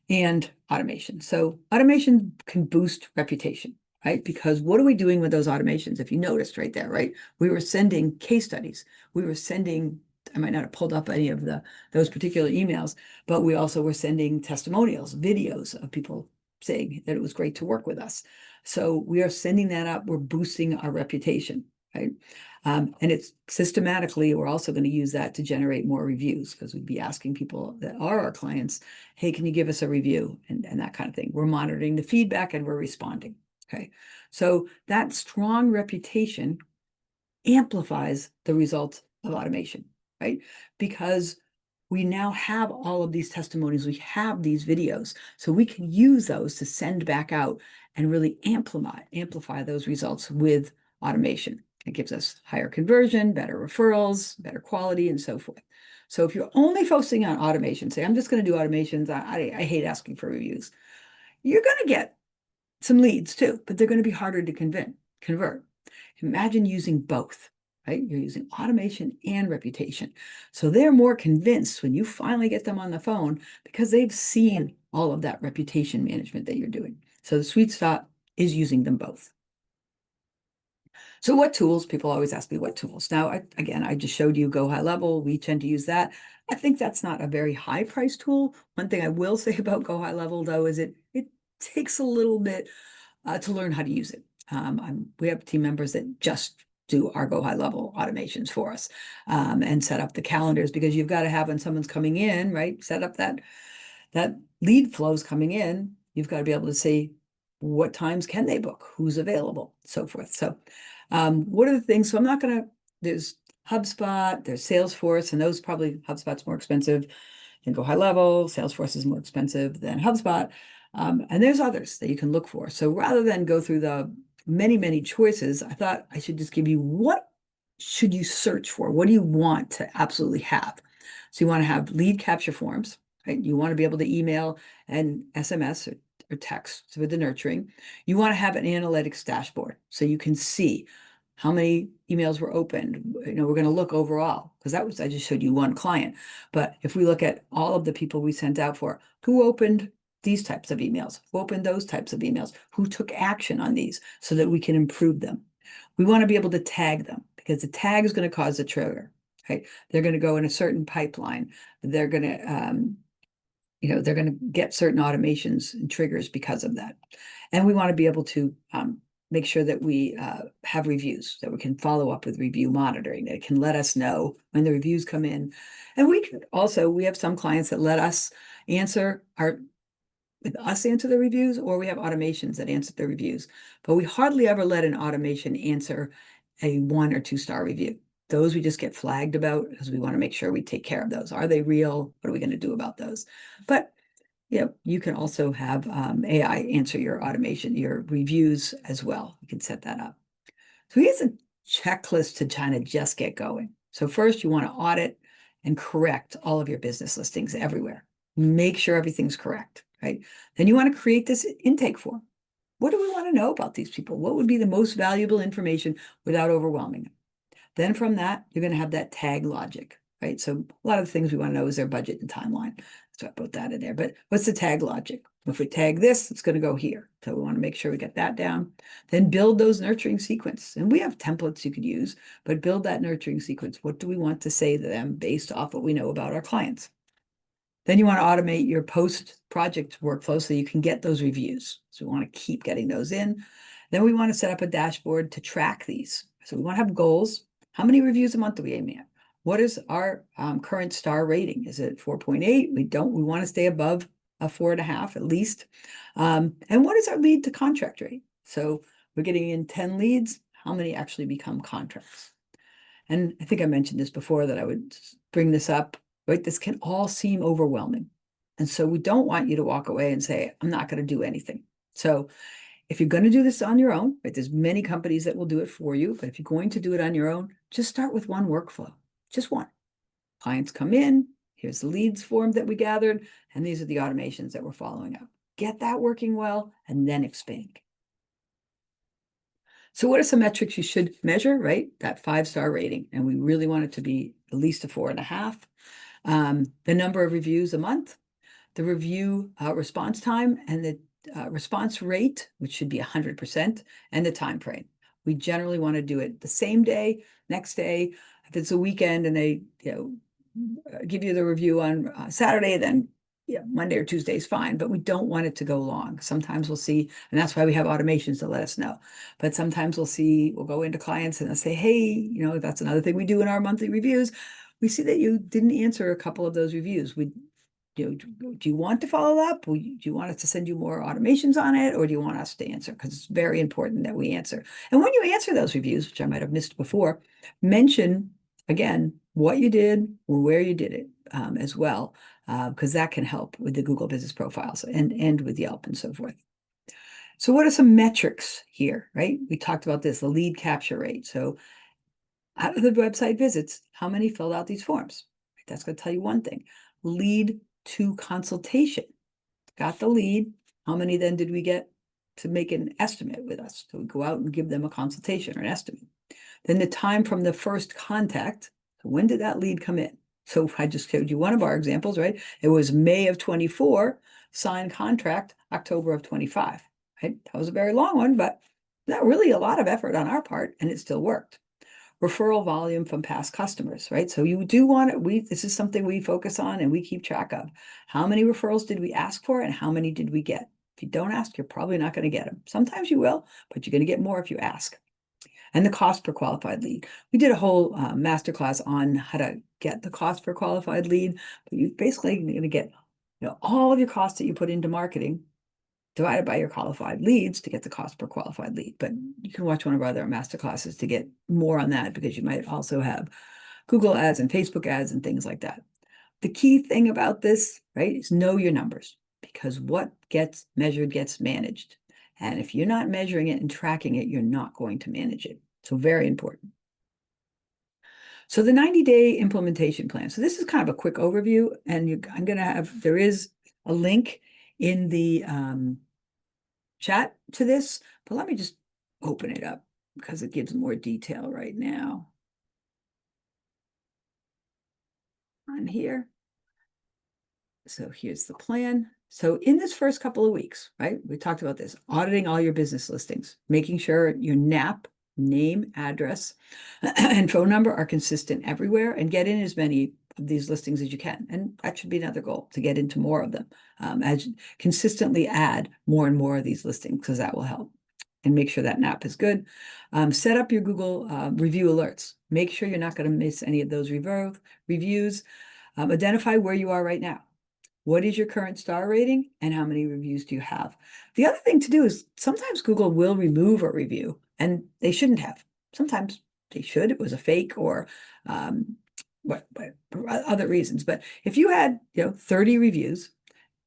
Speaker 1: and automation? So automation can boost reputation, right? Because what are we doing with those automations? If you noticed right there, right? We were sending case studies. We were sending, I might not have pulled up any of those particular emails, but we also were sending testimonials, videos of people saying that it was great to work with us. So we are sending that up. We're boosting our reputation, right? And it's systematically, we're also going to use that to generate more reviews because we'd be asking people that are our clients, hey, can you give us a review and that kind of thing. We're monitoring the feedback and we're responding. Okay. So that strong reputation amplifies the results of automation, right? Because we now have all of these testimonies, we have these videos, so we can use those to send back out and really amplify those results with automation. It gives us higher conversion, better referrals, better quality, and so forth. So if you're only focusing on automation, say, I'm just going to do automations, I hate asking for reviews, you're going to get some leads too, but they're going to be harder to convert. Imagine using both, right? You're using automation and reputation. So they're more convinced when you finally get them on the phone because they've seen all of that reputation management that you're doing. So the sweet spot is using them both. So what tools? People always ask me what tools. Now, I just showed you Go High Level. We tend to use that. I think that's not a very high price tool. One thing I will say about Go High Level, though, is it takes a little bit to learn how to use it. We have team members that just do our Go High Level automations for us and set up the calendars because you've got to have when someone's coming in, right? Set up that lead flows coming in. You've got to be able to say what times can they book, who's available, so forth. So what are the things? So I'm not going to, there's HubSpot, there's Salesforce, and those probably HubSpot's more expensive than Go High Level. Salesforce is more expensive than HubSpot. And there's others that you can look for. So rather than go through the many, many choices, I thought I should just give you what should you search for? What do you want to absolutely have? So you want to have lead capture forms, right? You want to be able to email and SMS or text with the nurturing. You want to have an analytics dashboard so you can see how many emails were opened. We're going to look overall because I just showed you one client. But if we look at all of the people we sent out for, who opened these types of emails, who opened those types of emails, who took action on these so that we can improve them. We want to be able to tag them because the tag is going to cause a trigger, right? They're going to go in a certain pipeline. They're going to they're going to get certain automations and triggers because of that. And we want to be able to make sure that we have reviews, that we can follow up with review monitoring, that can let us know when the reviews come in. And we have some clients that let us answer the reviews, or we have automations that answer the reviews. But we hardly ever let an automation answer a 1 or 2 star review. Those we just get flagged about because we want to make sure we take care of those. Are they real? What are we going to do about those? But you can also have AI answer your automation, your reviews as well. You can set that up. So here's a checklist to kind of just get going. So first, you want to audit and correct all of your business listings everywhere. Make sure everything's correct, right? Then you want to create this intake form. What do we want to know about these people? What would be the most valuable information without overwhelming them? Then from that, you're going to have that tag logic, right? So a lot of the things we want to know is their budget and timeline. So I put that in there. But what's the tag logic? If we tag this, it's going to go here. So we want to make sure we get that down. Then build those nurturing sequence. And we have templates you could use, but build that nurturing sequence. What do we want to say to them based off what we know about our clients? Then you want to automate your post-project workflow so you can get those reviews. So we want to keep getting those in. Then we want to set up a dashboard to track these. So we want to have goals. How many reviews a month do we aim at? What is our current star rating? Is it 4.8? We want to stay above a 4.5 at least. And what is our lead to contract rate? So we're getting in 10 leads. How many actually become contracts? And I think I mentioned this before that I would bring this up, right? This can all seem overwhelming. And so we don't want you to walk away and say, I'm not going to do anything. So if you're going to do this on your own, right, there's many companies that will do it for you, but if you're going to do it on your own, just start with one workflow, just one. Clients come in, here's the leads form that we gathered, and these are the automations that we're following up. Get that working well, and then expand. So what are some metrics you should measure, right? That 5-star rating, and we really want it to be at least a 4.5. The number of reviews a month, the review response time, and the response rate, which should be 100%, and the time frame. We generally want to do it the same day, next day. If it's a weekend and they give you the review on Saturday, then Monday or Tuesday is fine, but we don't want it to go long. Sometimes we'll see, and that's why we have automations to let us know. But sometimes we'll go into clients and they'll say, hey, that's another thing we do in our monthly reviews. We see that you didn't answer a couple of those reviews. Do you want to follow up? Do you want us to send you more automations on it, or do you want us to answer? Because it's very important that we answer. And when you answer those reviews, which I might have missed before, mention again what you did or where you did it as well, because that can help with the Google Business Profiles and with Yelp and so forth. So what are some metrics here, right? We talked about this, the lead capture rate. So out of the website visits, how many filled out these forms? That's going to tell you one thing. Lead to consultation. Got the lead. How many then did we get to make an estimate with us? So we go out and give them a consultation or an estimate. Then the time from the first contact. So when did that lead come in? So I just showed you one of our examples, right? It was May of 24, signed contract, October of 25, right? That was a very long one, but not really a lot of effort on our part, and it still worked. Referral volume from past customers, right? So you do want it. This is something we focus on and we keep track of. How many referrals did we ask for and how many did we get? If you don't ask, you're probably not going to get them. Sometimes you will, but you're going to get more if you ask. And the cost per qualified lead. We did a whole masterclass on how to get the cost per qualified lead, but you're basically going to get all of your costs that you put into marketing divided by your qualified leads to get the cost per qualified lead. But you can watch one of our other masterclasses to get more on that, because you might also have Google ads and Facebook ads and things like that. The key thing about this, right, is know your numbers, because what gets measured gets managed. And if you're not measuring it and tracking it, you're not going to manage it. So very important. So the 90-day implementation plan. So this is kind of a quick overview, and there is a link in the chat to this, but let me just open it up because it gives more detail right now on here. So here's the plan. So in this first couple of weeks, right, we talked about this, auditing all your business listings, making sure your NAP, name, address, and phone number are consistent everywhere, and get in as many of these listings as you can. And that should be another goal, to get into more of them. As consistently add more and more of these listings, because that will help. And make sure that map is good. Set up your Google review alerts. Make sure you're not going to miss any of those reviews. Identify where you are right now. What is your current star rating and how many reviews do you have? The other thing to do is sometimes Google will remove a review and they shouldn't have. Sometimes they should. It was a fake or other reasons. But if you had 30 reviews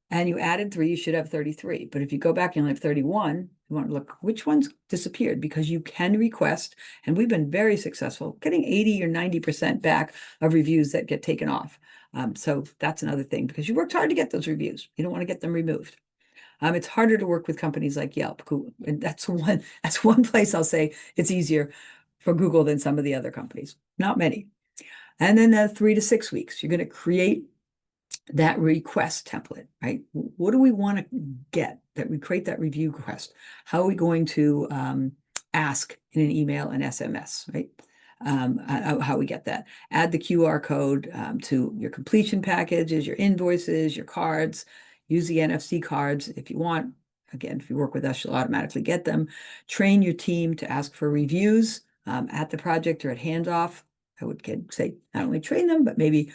Speaker 1: and you added 3, you should have 33. But if you go back and have 31, you want to look which ones disappeared, because you can request, and we've been very successful getting 80 or 90% back of reviews that get taken off. So that's another thing, because you worked hard to get those reviews. You don't want to get them removed. It's harder to work with companies like Yelp, and that's one place I'll say it's easier for Google than some of the other companies. Not many. And then 3 to 6 weeks, you're going to create that request template, right? What do we want to get that we create that review request? How are we going to ask in an email and SMS, right? How we get that. Add the QR code to your completion packages, your invoices, your cards. Use the NFC cards if you want. Again, if you work with us, you'll automatically get them. Train your team to ask for reviews at the project or at handoff. I would say not only train them, but maybe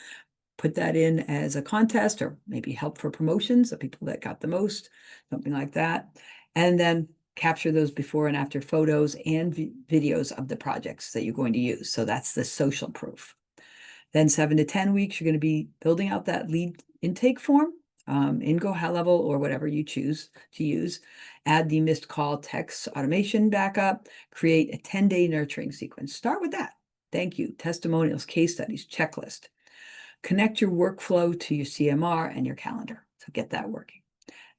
Speaker 1: put that in as a contest, or maybe help for promotions, the people that got the most, something like that. And then capture those before and after photos and videos of the projects that you're going to use. So that's the social proof. Then 7 to 10 weeks, you're going to be building out that lead intake form in Go High Level or whatever you choose to use. Add the missed call text automation backup. Create a 10-day nurturing sequence. Start with that. Thank you, testimonials, case studies, checklist. Connect your workflow to your CMR and your calendar. So get that working.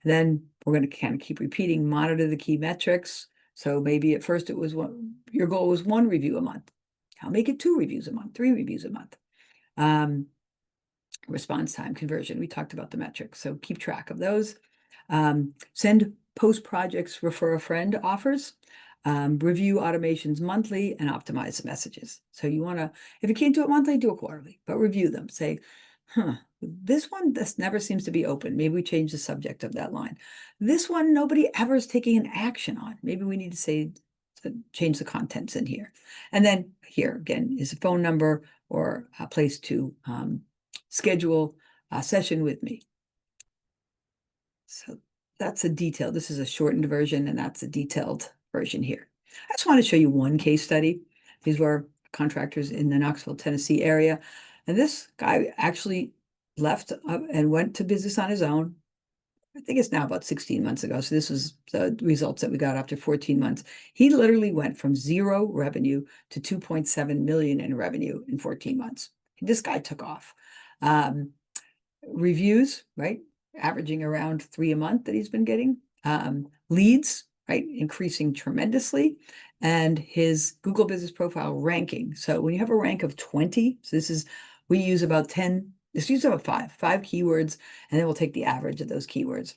Speaker 1: Then we're going to kind of keep repeating, monitor the key metrics. So maybe at first your goal was 1 review a month. I'll make it 2 reviews a month, 3 reviews a month. Response time, conversion. We talked about the metrics. So keep track of those. Send post-projects refer a friend offers. Review automations monthly and optimize the messages. So you want to, if you can't do it monthly, do it quarterly, but review them. Say, this never seems to be open. Maybe we change the subject of that line. This one, nobody ever is taking an action on. Maybe we need to change the contents in here. And then here again is a phone number or a place to schedule a session with me. So that's a detail. This is a shortened version, and that's a detailed version here. I just want to show you one case study. These were contractors in the Knoxville, Tennessee area. And this guy actually left and went to business on his own. I think it's now about 16 months ago. So this was the results that we got after 14 months. He literally went from 0 revenue to 2.7 million in revenue in 14 months. This guy took off. Reviews, right? Averaging around 3 a month that he's been getting. Leads, right? Increasing tremendously. And his Google Business Profile ranking. So when you have a rank of 20, so we use about 10, let's use about five keywords, and then we'll take the average of those keywords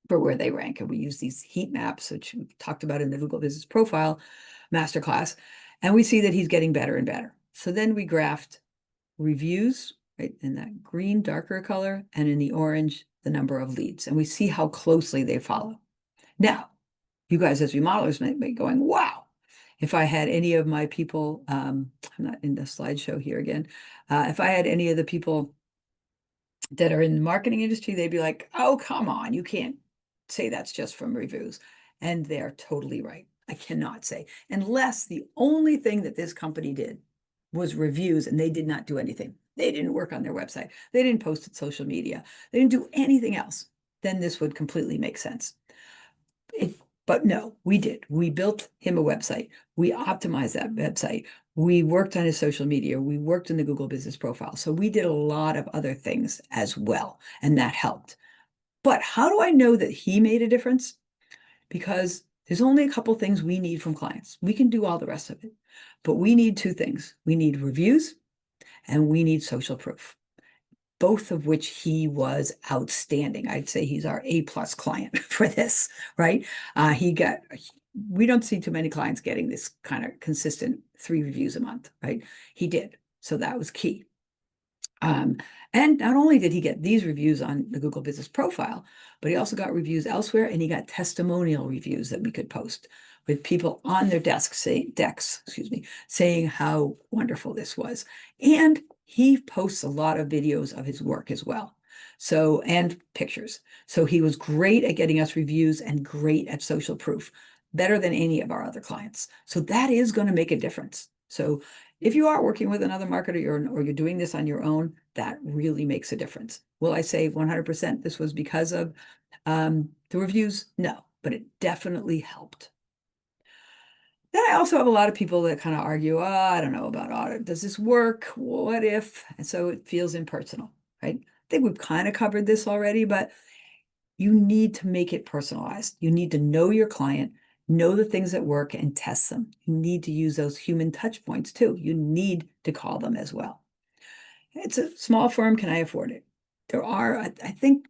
Speaker 1: for where they rank. And we use these heat maps, which we talked about in the Google Business Profile masterclass. And we see that he's getting better and better. So then we graphed reviews, right, in that green, darker color, and in the orange, the number of leads. And we see how closely they follow. Now, you guys as remodelers might be going, wow, if I had any of my people, I'm not in the slideshow here again. If I had any of the people that are in the marketing industry, they'd be like, oh, come on, you can't say that's just from reviews. And they're totally right. I cannot say, unless the only thing that this company did was reviews and they did not do anything. They didn't work on their website. They didn't post it social media. They didn't do anything else. Then this would completely make sense. But no, we did. We built him a website. We optimized that website. We worked on his social media. We worked in the Google Business Profile. So we did a lot of other things as well, and that helped. But how do I know that he made a difference? Because there's only a couple things we need from clients. We can do all the rest of it, but we need 2 things. We need reviews and we need social proof, both of which he was outstanding. I'd say he's our A+ client for this, right? We don't see too many clients getting this kind of consistent 3 reviews a month, right? He did. So that was key. And not only did he get these reviews on the Google Business Profile, but he also got reviews elsewhere, and he got testimonial reviews that we could post with people on their decks, saying how wonderful this was. And he posts a lot of videos of his work as well. So, and pictures. So he was great at getting us reviews and great at social proof, better than any of our other clients. So that is going to make a difference. So if you are working with another marketer or you're doing this on your own, that really makes a difference. Will I say 100% this was because of the reviews? No, but it definitely helped. Then I also have a lot of people that kind of argue, oh, I don't know about audit. Does this work? What if? And so it feels impersonal, right? I think we've kind of covered this already, but you need to make it personalized. You need to know your client, know the things that work, and test them. You need to use those human touch points too. You need to call them as well. It's a small firm. Can I afford it? There are, I think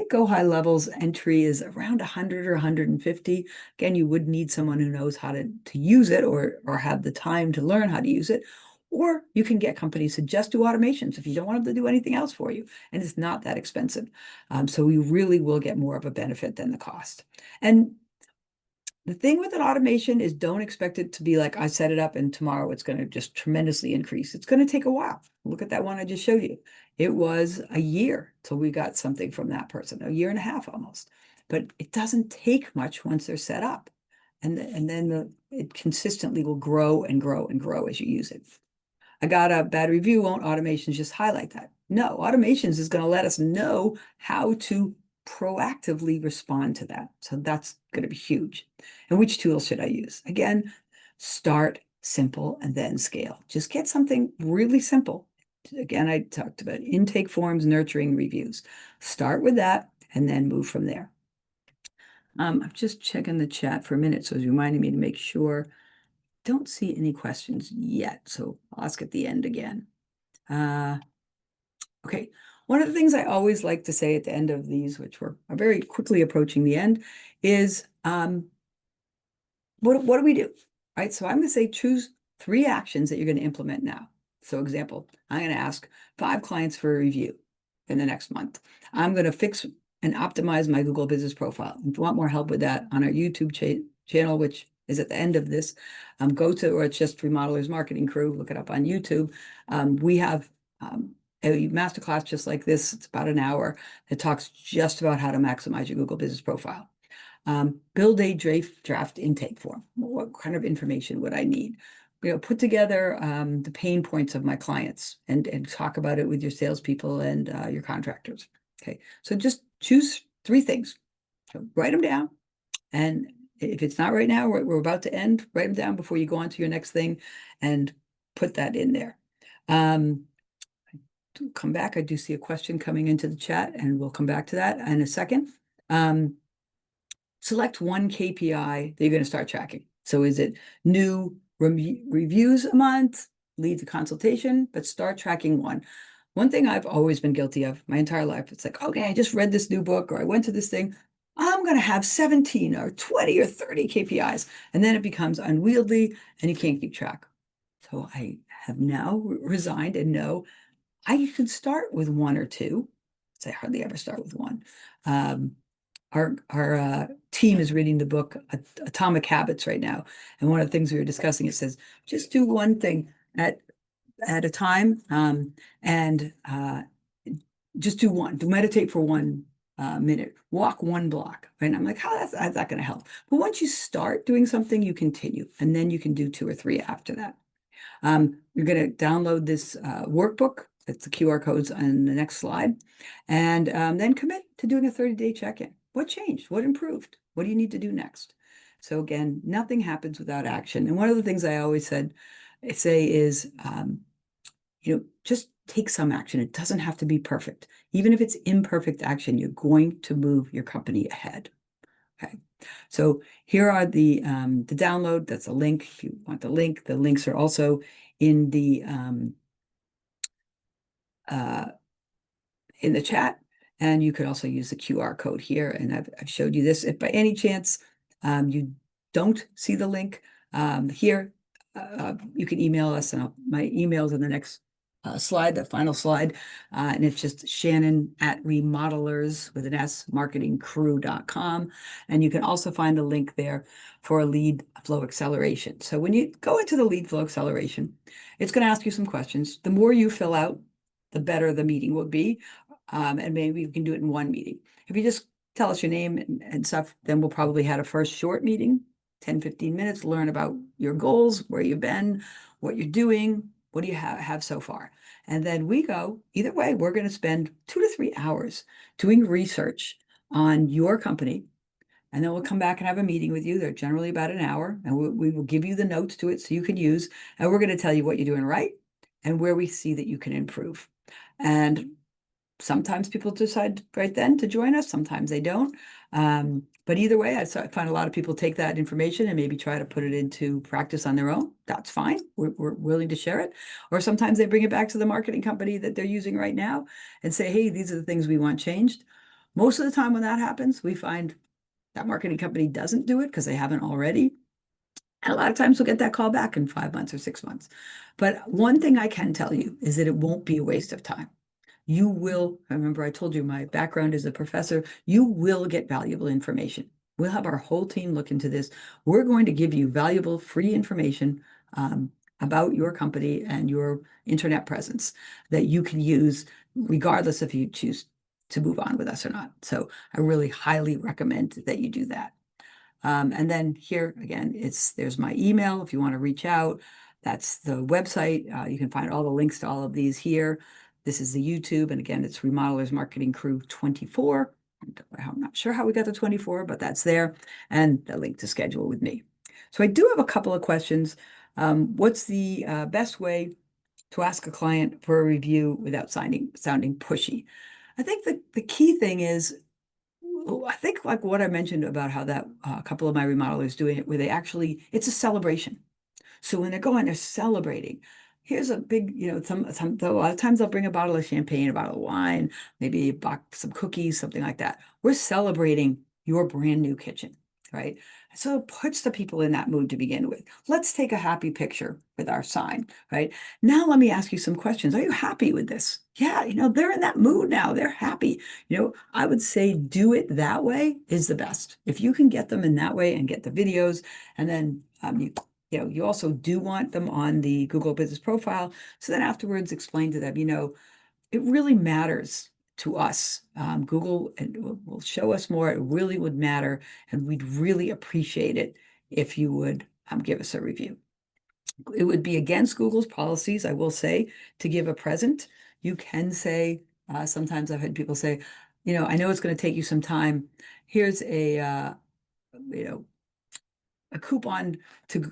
Speaker 1: Go High Level's entry is around 100 or 150. Again, you would need someone who knows how to use it or have the time to learn how to use it. Or you can get companies to just do automations if you don't want them to do anything else for you. And it's not that expensive. So we really will get more of a benefit than the cost. And the thing with an automation is don't expect it to be like I set it up and tomorrow it's going to just tremendously increase. It's going to take a while. Look at that one I just showed you. It was a year till we got something from that person, a year and a half almost. But it doesn't take much once they're set up. And then it consistently will grow and grow and grow as you use it. I got a bad review. Won't automations just highlight that? No, automations is going to let us know how to proactively respond to that. So that's going to be huge. And which tools should I use? Again, start simple and then scale. Just get something really simple. Again, I talked about intake forms, nurturing reviews. Start with that and then move from there. I'm just checking the chat for a minute, so it's reminding me to make sure. Don't see any questions yet, so I'll ask at the end again. Okay, one of the things I always like to say at the end of these, which are very quickly approaching the end, is what do we do? Right, so I'm going to say choose 3 actions that you're going to implement now. So example, I'm going to ask 5 clients for a review in the next month. I'm going to fix and optimize my Google Business Profile. If you want more help with that, on our YouTube channel, which is at the end of this, go to, or it's just Remodelers Marketing Crew, look it up on YouTube. We have a masterclass just like this. It's about an hour. That talks just about how to maximize your Google Business Profile. Build a draft intake form. What kind of information would I need? Put together the pain points of my clients and talk about it with your salespeople and your contractors. Okay, so just choose 3 things. So write them down, and if it's not right now, we're about to end, write them down before you go on to your next thing and put that in there. To come back, I do see a question coming into the chat, and we'll come back to that in a second. Select one KPI that you're going to start tracking. So is it new reviews a month, lead to consultation, but start tracking one. One thing I've always been guilty of my entire life, it's like, okay, I just read this new book or I went to this thing. I'm going to have 17 or 20 or 30 KPIs. And then it becomes unwieldy and you can't keep track. So I have now resigned and know I can start with 1 or 2. I hardly ever start with 1. Our team is reading the book Atomic Habits right now. And one of the things we were discussing, it says, just do one thing at a time and just do one. Do meditate for 1 minute. Walk 1 block. Right? And I'm like, how's that going to help? But once you start doing something, you continue. And then you can do 2 or 3 after that. You're going to download this workbook. That's the QR codes on the next slide. And then commit to doing a 30-day check-in. What changed? What improved? What do you need to do next? So again, nothing happens without action. And one of the things I always say is, just take some action. It doesn't have to be perfect. Even if it's imperfect action, you're going to move your company ahead. Okay. So here are the download. That's a link. If you want the link, the links are also in the chat. And you could also use the QR code here. And I've showed you this. If by any chance you don't see the link here, you can email us, and my email's in the next slide, the final slide, and it's just Shannon at Remodelers with an S, marketingcrew.com. And you can also find the link there for a lead flow acceleration. So when you go into the lead flow acceleration, it's going to ask you some questions. The more you fill out, the better the meeting will be. And maybe we can do it in one meeting. If you just tell us your name and stuff, then we'll probably have a first short meeting, 10, 15 minutes, learn about your goals, where you've been, what you're doing, what do you have so far? And then we go, either way, we're going to spend 2 to 3 hours doing research on your company. And then we'll come back and have a meeting with you. They're generally about an hour, and we will give you the notes to it so you can use. And we're going to tell you what you're doing right and where we see that you can improve. And sometimes people decide right then to join us, sometimes they don't. But either way, I find a lot of people take that information and maybe try to put it into practice on their own. That's fine. We're willing to share it. Or sometimes they bring it back to the marketing company that they're using right now and say, hey, these are the things we want changed. Most of the time when that happens, we find that marketing company doesn't do it because they haven't already. And a lot of times we'll get that call back in 5 months or 6 months. But one thing I can tell you is that it won't be a waste of time. You will, remember I told you my background as a professor, you will get valuable information. We'll have our whole team look into this. We're going to give you valuable free information about your company and your internet presence that you can use regardless if you choose to move on with us or not. So I really highly recommend that you do that. And then here again, there's my email if you want to reach out. That's the website. You can find all the links to all of these here. This is the YouTube, and again, it's Remodelers Marketing Crew 24. I'm not sure how we got to 24, but that's there, and the link to schedule with me. So I do have a couple of questions. What's the best way to ask a client for a review without sounding pushy? I think the key thing is, I think like what I mentioned about how that a couple of my remodelers doing it, where it's a celebration. So when they're going, they're celebrating. Here's a big, a lot of times they'll bring a bottle of champagne, a bottle of wine, maybe a box, some cookies, something like that. We're celebrating your brand new kitchen, right? So it puts the people in that mood to begin with. Let's take a happy picture with our sign, right? Now let me ask you some questions. Are you happy with this? Yeah, they're in that mood now. They're happy. I would say do it that way is the best. If you can get them in that way and get the videos, and then you also do want them on the Google Business Profile. So then afterwards explain to them, it really matters to us. Google will show us more. It really would matter. And we'd really appreciate it if you would give us a review. It would be against Google's policies, I will say, to give a present. You can say, sometimes I've had people say, I know it's going to take you some time. Here's a coupon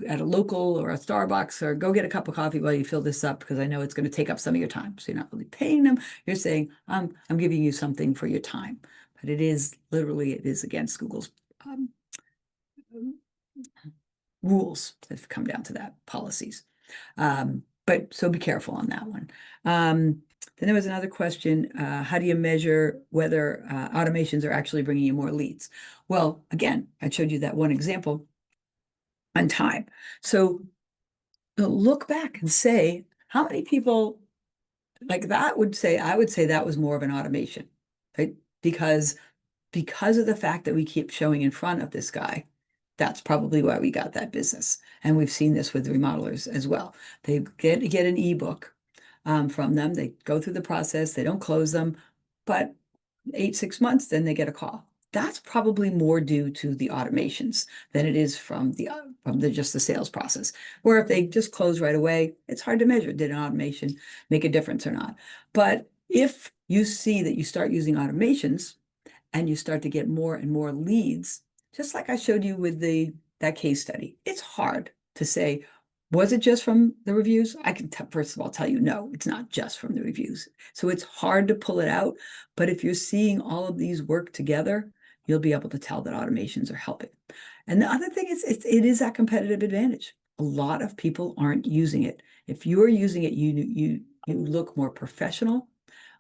Speaker 1: at a local or a Starbucks, or go get a cup of coffee while you fill this up, because I know it's going to take up some of your time. So you're not really paying them. You're saying, I'm giving you something for your time. But it is against Google's rules that have come down to that, policies. But so be careful on that one. Then there was another question, how do you measure whether automations are actually bringing you more leads? Well, again, I showed you that one example on time. So look back and say, how many people like that I would say that was more of an automation, right? Because of the fact that we keep showing in front of this guy, that's probably why we got that business. And we've seen this with remodelers as well. They get an ebook from them. They go through the process. They don't close them, but 6 months, then they get a call. That's probably more due to the automations than it is from just the sales process. Where if they just close right away, it's hard to measure. Did an automation make a difference or not? But if you see that you start using automations and you start to get more and more leads, just like I showed you with that case study, it's hard to say, was it just from the reviews? I can first of all tell you, no, it's not just from the reviews. So it's hard to pull it out. But if you're seeing all of these work together, you'll be able to tell that automations are helping. And the other thing is, it is that competitive advantage. A lot of people aren't using it. If you're using it, you look more professional,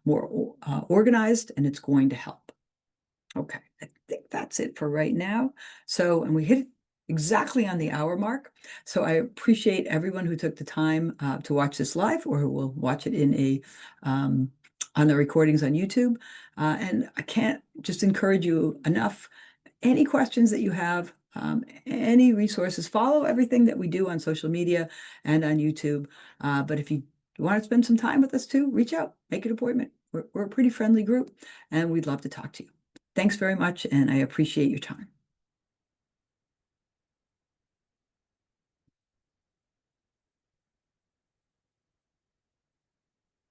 Speaker 1: more organized, and it's going to help. Okay, I think that's it for right now. So, and we hit exactly on the hour mark. So I appreciate everyone who took the time to watch this live or who will watch it in on the recordings on YouTube. And I can't just encourage you enough. Any questions that you have, any resources, follow everything that we do on social media and on YouTube. But if you want to spend some time with us too, reach out, make an appointment. We're a pretty friendly group and we'd love to talk to you. Thanks very much, and I appreciate your time.